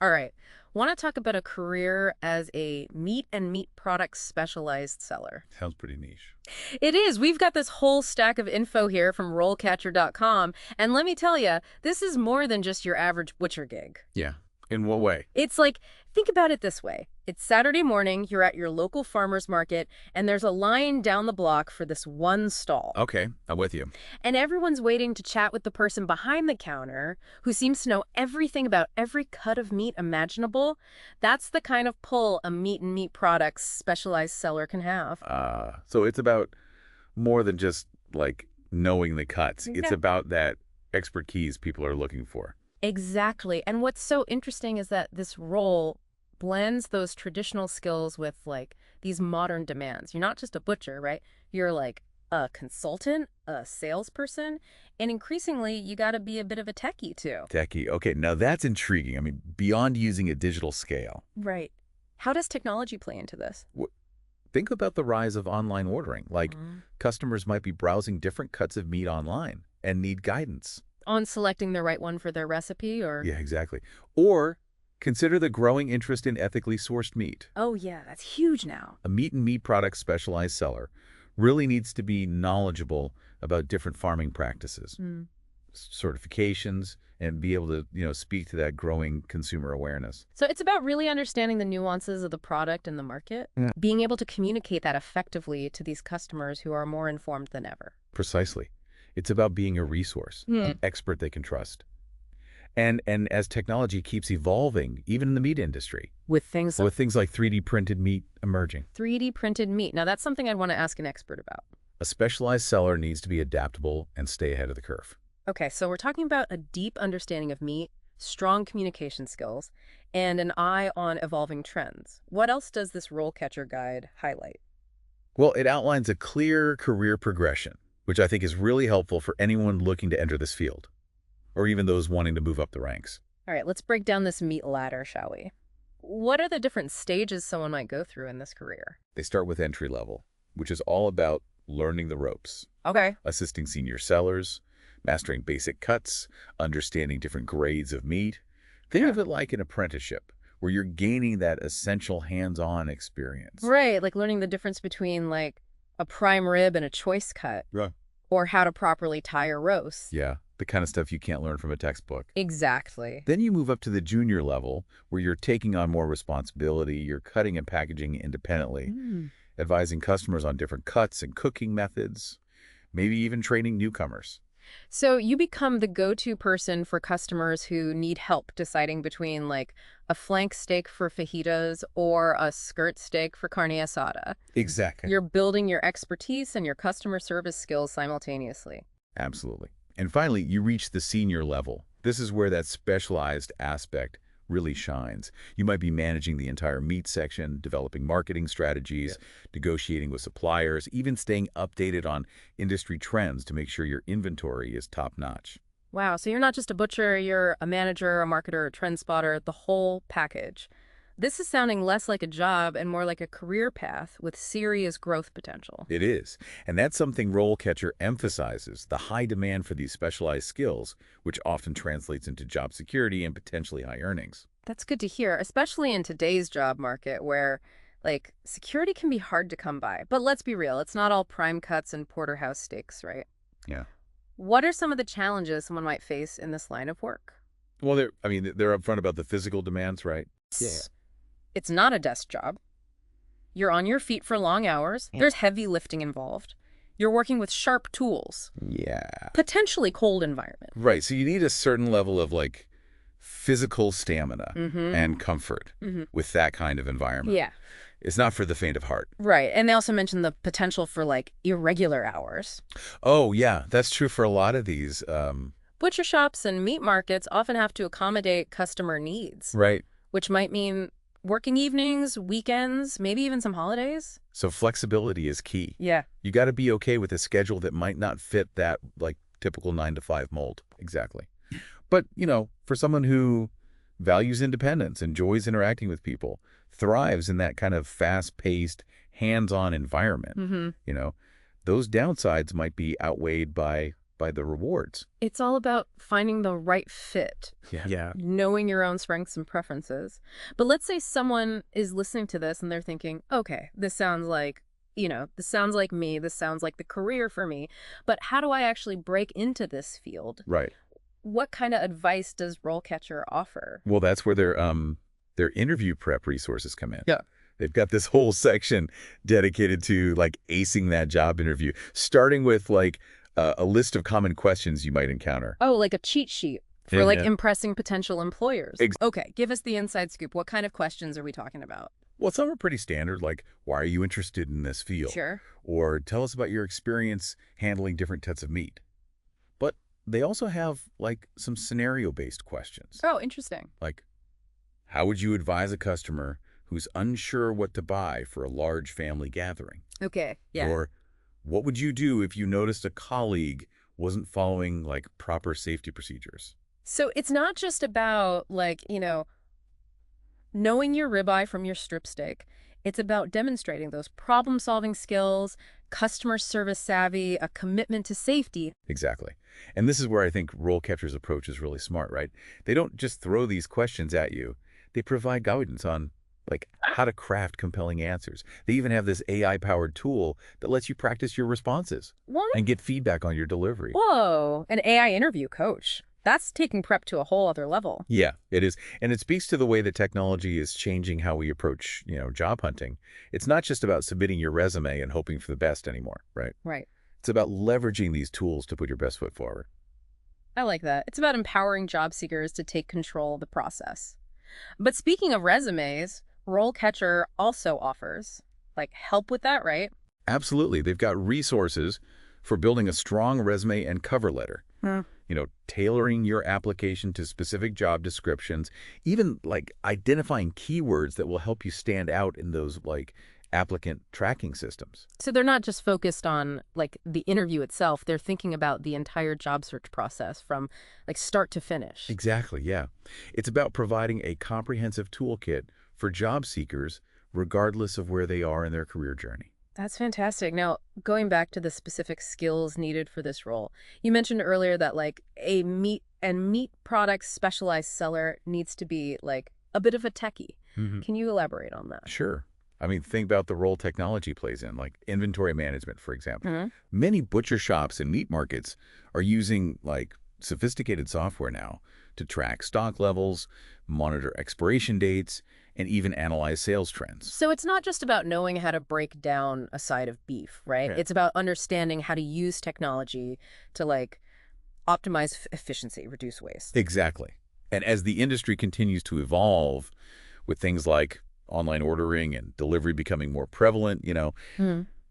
All right. Want to talk about a career as a meat and meat products specialized seller? Sounds pretty niche. It is. We've got this whole stack of info here from RoleCatcher.com. And let me tell you, this is more than just your average butcher gig. Yeah. In what way? It's like, think about it this way. It's Saturday morning, you're at your local farmer's market, and there's a line down the block for this one stall. Okay, I'm with you. And everyone's waiting to chat with the person behind the counter who seems to know everything about every cut of meat imaginable. That's the kind of pull a meat and meat products specialized seller can have. So it's about more than just like knowing the cuts. It's Yeah. about that expert keys people are looking for. Exactly. And what's so interesting is that this role blends those traditional skills with like these modern demands. You're not just a butcher, right? You're like a consultant, a salesperson, and increasingly you got to be a bit of a techie too. Techie. Okay, now that's intriguing. I mean, beyond using a digital scale. Right. How does technology play into this? Think about the rise of online ordering. Like, Mhm. customers might be browsing different cuts of meat online and need guidance. On selecting the right one for their recipe or... Yeah, exactly. Or consider the growing interest in ethically sourced meat. Oh yeah, that's huge now. A meat and meat products specialized seller really needs to be knowledgeable about different farming practices, Mm. certifications, and be able to, speak to that growing consumer awareness. So it's about really understanding the nuances of the product and the market, Yeah. being able to communicate that effectively to these customers who are more informed than ever. Precisely. It's about being a resource, an expert they can trust. And as technology keeps evolving, even in the meat industry, With things with things like 3D printed meat emerging, 3D printed meat. Now that's something I'd want to ask an expert about. a specialized seller needs to be adaptable and stay ahead of the curve. Okay, so we're talking about a deep understanding of meat, strong communication skills, and an eye on evolving trends. What else does this role catcher guide highlight? Well, it outlines a clear career progression, which I think is really helpful for anyone looking to enter this field, or even those wanting to move up the ranks. All right, let's break down this meat ladder, shall we? What are the different stages someone might go through in this career? They start with entry level, which is all about learning the ropes, Okay. assisting senior sellers, mastering basic cuts, understanding different grades of meat. Think of it like an apprenticeship, where you're gaining that essential hands-on experience. Right, like learning the difference between like a prime rib and a choice cut, Right. or how to properly tie a roast. Yeah, the kind of stuff you can't learn from a textbook. Exactly. Then you move up to the junior level, where you're taking on more responsibility, you're cutting and packaging independently, Mm. advising customers on different cuts and cooking methods, maybe even training newcomers. So you become the go-to person for customers who need help deciding between like a flank steak for fajitas or a skirt steak for carne asada. Exactly. You're building your expertise and your customer service skills simultaneously. Absolutely. And finally, you reach the senior level. This is where that specialized aspect really shines. You might be managing the entire meat section, developing marketing strategies, negotiating with suppliers, even staying updated on industry trends to make sure your inventory is top-notch. Wow, so you're not just a butcher, you're a manager, a marketer, a trend spotter, the whole package. This is sounding less like a job and more like a career path with serious growth potential. It is. And that's something RoleCatcher emphasizes, the high demand for these specialized skills, which often translates into job security and potentially high earnings. That's good to hear, especially in today's job market where, like, security can be hard to come by. But let's be real, it's not all prime cuts and porterhouse steaks, right? Yeah. What are some of the challenges someone might face in this line of work? Well, they're upfront about the physical demands, right? Yeah. It's not a desk job. You're on your feet for long hours. There's heavy lifting involved. You're working with sharp tools, Yeah. potentially cold environment. Right. So you need a certain level of like physical stamina and comfort with that kind of environment. Yeah, It's not for the faint of heart. right. And they also mentioned the potential for like irregular hours. Oh, yeah. That's true for a lot of these. Butcher shops and meat markets often have to accommodate customer needs, Right. which might mean working evenings, weekends, maybe even some holidays. So flexibility is key. Yeah. You got to be okay with a schedule that might not fit that like typical 9 to 5 mold. Exactly. But, for someone who values independence, enjoys interacting with people, thrives in that kind of fast-paced, hands-on environment, those downsides might be outweighed by by the rewards. It's all about finding the right fit, Yeah. knowing your own strengths and preferences. But let's say someone is listening to this and they're thinking, okay, this sounds like, this sounds like me, this sounds like the career for me, but how do I actually break into this field? Right. What kind of advice does RoleCatcher offer? Well, that's where their interview prep resources come in. Yeah. They've got this whole section dedicated to like acing that job interview, starting with like a list of common questions you might encounter. Oh, like a cheat sheet for like impressing potential employers. Okay, give us the inside scoop. What kind of questions are we talking about? Well, some are pretty standard, like, why are you interested in this field? Sure. Or tell us about your experience handling different types of meat. But they also have like some scenario-based questions. Oh, interesting. Like, how would you advise a customer who's unsure what to buy for a large family gathering? Okay, yeah. Or what would you do if you noticed a colleague wasn't following like proper safety procedures? So it's not just about like, knowing your ribeye from your strip steak. It's about demonstrating those problem-solving skills, customer service savvy, a commitment to safety. Exactly. And this is where I think RoleCatcher's approach is really smart, right? They don't just throw these questions at you. They provide guidance on like how to craft compelling answers. They even have this AI-powered tool that lets you practice your responses What? and get feedback on your delivery. Whoa, an AI interview coach. That's taking prep to a whole other level. Yeah, it is. And it speaks to the way that technology is changing how we approach, job hunting. It's not just about submitting your resume and hoping for the best anymore, right? Right. It's about leveraging these tools to put your best foot forward. I like that. It's about empowering job seekers to take control of the process. But speaking of resumes, RoleCatcher also offers like help with that, right? Absolutely. They've got resources for building a strong resume and cover letter. Tailoring your application to specific job descriptions, even like identifying keywords that will help you stand out in those like applicant tracking systems. So they're not just focused on like the interview itself, they're thinking about the entire job search process from like start to finish. Exactly, yeah. It's about providing a comprehensive toolkit for job seekers regardless of where they are in their career journey. That's fantastic. Now, going back to the specific skills needed for this role, you mentioned earlier that like a meat products specialized seller needs to be like a bit of a techie. Can you elaborate on that? Sure. I mean, think about the role technology plays in, like inventory management, for example. Many butcher shops and meat markets are using like sophisticated software now to track stock levels, monitor expiration dates, and even analyze sales trends. So it's not just about knowing how to break down a side of beef, right? It's about understanding how to use technology to like optimize efficiency, reduce waste. Exactly. And as the industry continues to evolve with things like online ordering and delivery becoming more prevalent,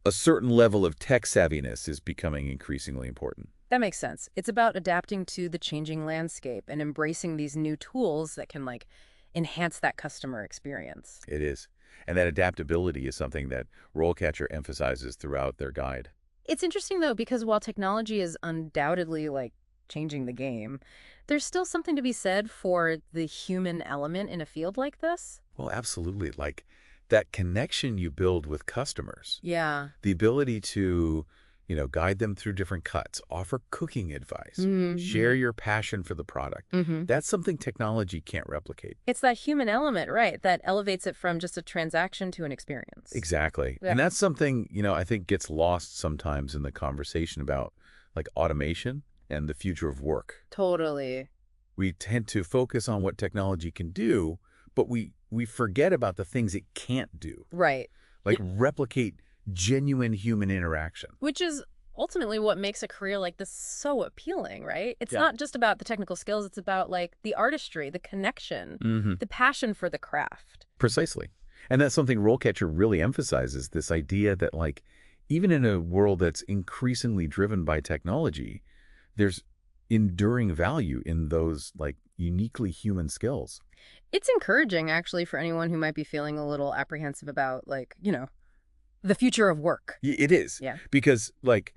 a certain level of tech savviness is becoming increasingly important. That makes sense. It's about adapting to the changing landscape and embracing these new tools that can like enhance that customer experience. It is. And that adaptability is something that RoleCatcher emphasizes throughout their guide. It's interesting, though, because while technology is undoubtedly like changing the game, there's still something to be said for the human element in a field like this. Well, absolutely. Like that connection you build with customers. Yeah. The ability to, guide them through different cuts, offer cooking advice, share your passion for the product. That's something technology can't replicate. It's that human element, right, that elevates it from just a transaction to an experience. Exactly. Yeah. And that's something, I think gets lost sometimes in the conversation about like automation and the future of work. Totally. We tend to focus on what technology can do, but we forget about the things it can't do. Right. Like replicate genuine human interaction. Which is ultimately what makes a career like this so appealing, right? It's not just about the technical skills, it's about like the artistry, the connection, the passion for the craft. Precisely. And that's something RoleCatcher really emphasizes, this idea that like even in a world that's increasingly driven by technology, there's enduring value in those like uniquely human skills. It's encouraging actually for anyone who might be feeling a little apprehensive about like, the future of work. It is. Yeah. Because like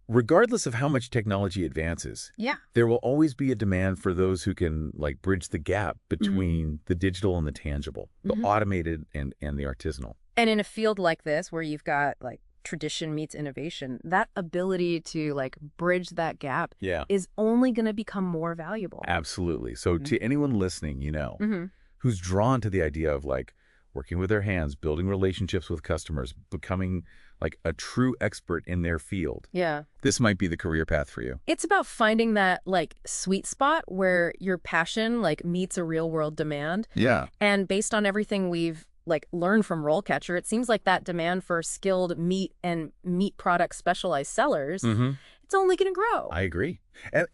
regardless of how much technology advances, there will always be a demand for those who can like bridge the gap between the digital and the tangible, the automated and the artisanal. And in a field like this where you've got like tradition meets innovation, that ability to like bridge that gap Yeah. is only going to become more valuable. Absolutely. So to anyone listening, Mm-hmm. who's drawn to the idea of like working with their hands, building relationships with customers, becoming like a true expert in their field, Yeah. this might be the career path for you. It's about finding that like sweet spot where your passion like meets a real world demand. Yeah. And based on everything we've like learned from RoleCatcher, it seems like that demand for skilled meat and meat product specialized sellers, Mm-hmm. it's only going to grow. I agree.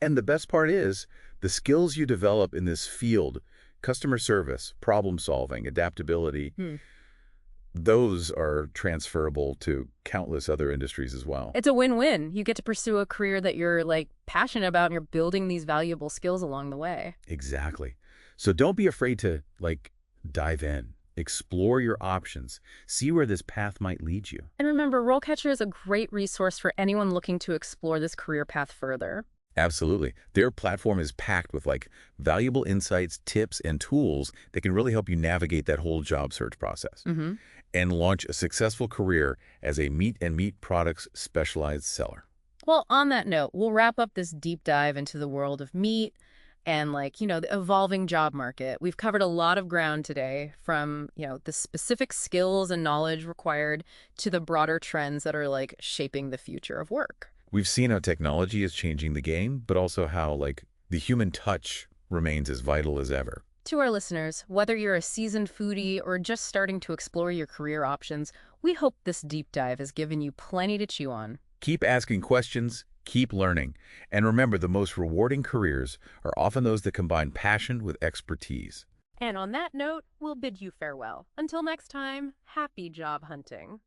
And the best part is the skills you develop in this field, customer service, problem solving, adaptability, Hmm. those are transferable to countless other industries as well. It's a win-win. You get to pursue a career that you're like passionate about and you're building these valuable skills along the way. Exactly. So don't be afraid to like dive in, explore your options, see where this path might lead you. And remember, RoleCatcher is a great resource for anyone looking to explore this career path further. Absolutely. Their platform is packed with like valuable insights, tips, and tools that can really help you navigate that whole job search process Mm-hmm. and launch a successful career as a meat and meat products specialized seller. Well, on that note, we'll wrap up this deep dive into the world of meat and like, the evolving job market. We've covered a lot of ground today from, the specific skills and knowledge required to the broader trends that are like shaping the future of work. We've seen how technology is changing the game, but also how like the human touch remains as vital as ever. To our listeners, whether you're a seasoned foodie or just starting to explore your career options, we hope this deep dive has given you plenty to chew on. Keep asking questions, keep learning, and remember the most rewarding careers are often those that combine passion with expertise. And on that note, we'll bid you farewell. Until next time, happy job hunting.